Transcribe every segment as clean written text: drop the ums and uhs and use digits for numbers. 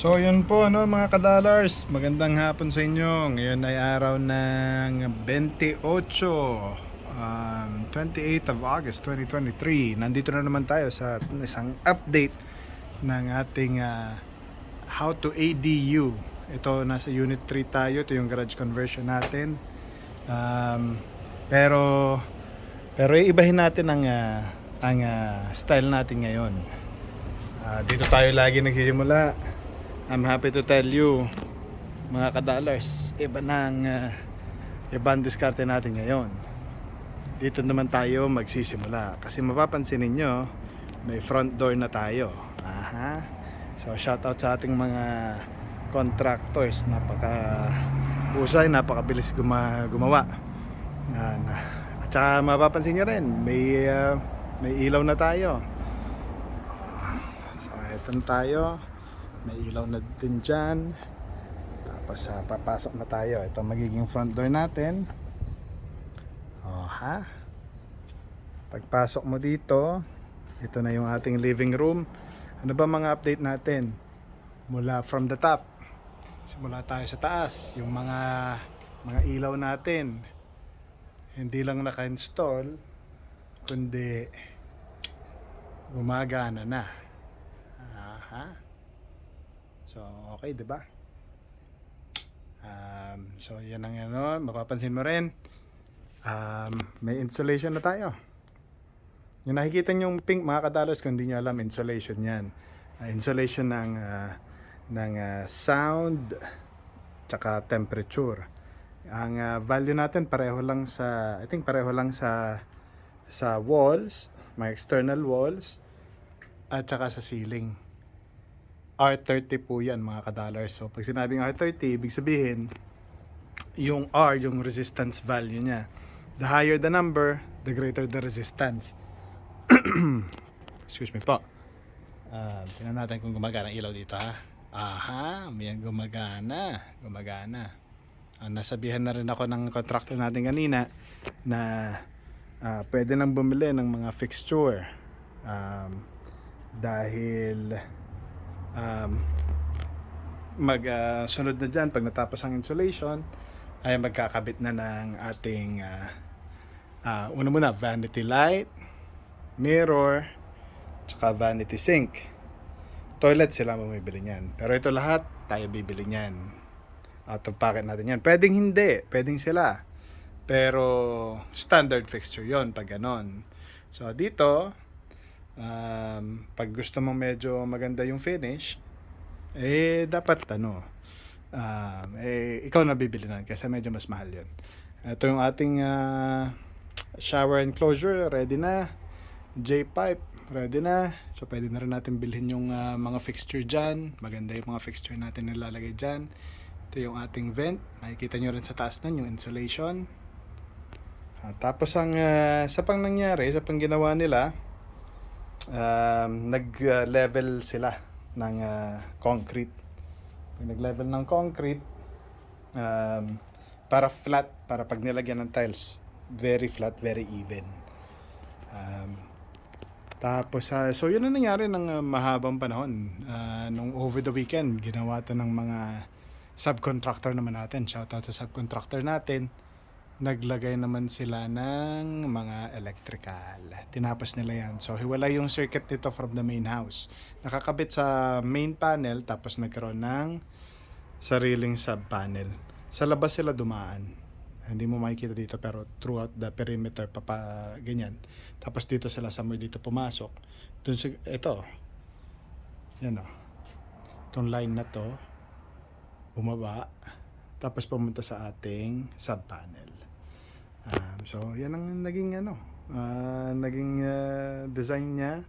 So yun po mga ka-dollars, magandang hapon sa inyo. Ngayon ay araw ng 28, 28th of August 2023. Nandito na naman tayo sa isang update ng ating How to ADU. Ito, nasa Unit 3 tayo. Ito yung garage conversion natin. um, pero pero iibahin natin ang style natin ngayon. Dito tayo lagi nagsisimula. I'm happy to tell you, mga ka-dollars, iba ang diskarte natin ngayon. Dito naman tayo magsisimula kasi mapapansin ninyo may front door na tayo. So shout out sa ating mga contractors, napaka husay, napakabilis gumawa. At saka mapapansin nyo rin may ilaw na tayo. So eto na tayo, may ilaw na din dyan. Tapos papasok na tayo. Ito magiging front door natin. Pagpasok mo dito, ito na yung ating living room. Ano ba mga update natin? Mula from the top, simula tayo sa taas. Yung mga ilaw natin, hindi lang naka-install, kundi gumagana na. So okay, 'di ba? So yan ang mapapansin mo rin. May insulation na tayo. Yung nakikita nyo yung pink, mga ka-dollars, kung hindi nyo alam, insulation yan. Insulation ng sound tsaka temperature. Ang value natin pareho lang sa, I think pareho lang sa walls, mga external walls, at tsaka sa ceiling. R30 po yan, mga ka-dollars. So pag sinabing R30, ibig sabihin yung R, yung resistance value niya. The higher the number, the greater the resistance. Excuse me po. Tingnan natin kung gumagana ang ilaw dito, ha. May gumagana. Nasabihan na rin ako ng contractor natin kanina na pwede nang bumili ng mga fixture. Dahil sunod na dyan, pag natapos ang insulation, ay magkakabit na ng ating una muna, vanity light, mirror, tsaka vanity sink. Toilet sila mamibili niyan, pero ito lahat tayo bibili niyan. Out of pocket natin yan. Pwedeng hindi, pwedeng sila, pero standard fixture yon pag ganon. So dito, pag gusto mong medyo maganda yung finish, dapat ikaw na bibili na kasi medyo mas mahal yun. Ito yung ating shower enclosure, ready na. J-pipe, ready na. So pwede na rin natin bilhin yung mga fixture dyan. Maganda yung mga fixture natin nilalagay dyan. Ito yung ating vent, makikita nyo rin sa taas nun yung insulation. Tapos ang sa pang nangyari, sa pang ginawa nila, nag-level sila ng concrete. Pag nag-level ng concrete, para flat, para pag nilagyan ng tiles, very flat, very even. Tapos so yun ang nangyari ng mahabang panahon. Nung over the weekend, ginawa to ng mga subcontractor naman natin. Shoutout sa subcontractor natin. Naglagay naman sila ng mga electrical. Tinapos nila yan. So hiwalay yung circuit nito from the main house. Nakakabit sa main panel, tapos nagkaroon ng sariling sub panel. Sa labas sila dumaan. Hindi mo makikita dito, pero throughout the perimeter ganyan. Tapos dito sila somewhere dito pumasok. Dun ito. Yan o. Itong line na to bumaba, tapos pumunta sa ating sub panel. So yan ang naging design niya.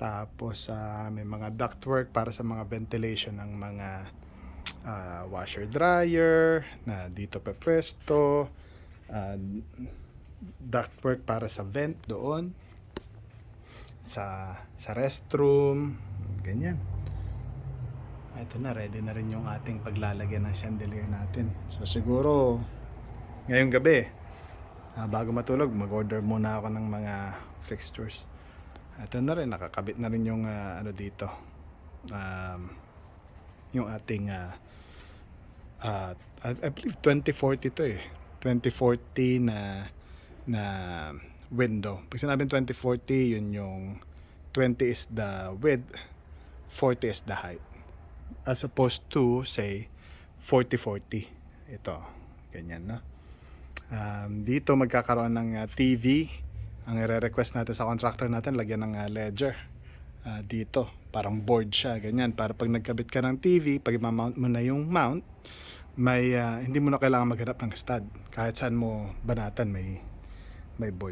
Tapos may mga ductwork para sa mga ventilation ng mga washer dryer na dito pwesto, ductwork para sa vent doon sa restroom, ganyan. Ito na, ready na rin yung ating paglalagyan ng chandelier natin. So siguro ngayong gabi, bago matulog, mag-order muna ako ng mga fixtures. Ito na rin, nakakabit na rin yung dito, yung ating I believe 2040 to 2040 na window. Pag sinabing 2040, yun yung 20 is the width, 40 is the height. As opposed to say 40-40. Ito, ganyan, no? Dito magkakaroon ng TV. Ang i-request natin sa contractor natin, lagyan ng ledger dito, parang board siya, ganyan, para pag nagkabit ka ng TV, pag i-mount mo na yung mount, may hindi mo na kailangan maghanap ng stud. Kahit saan mo banatan, may board.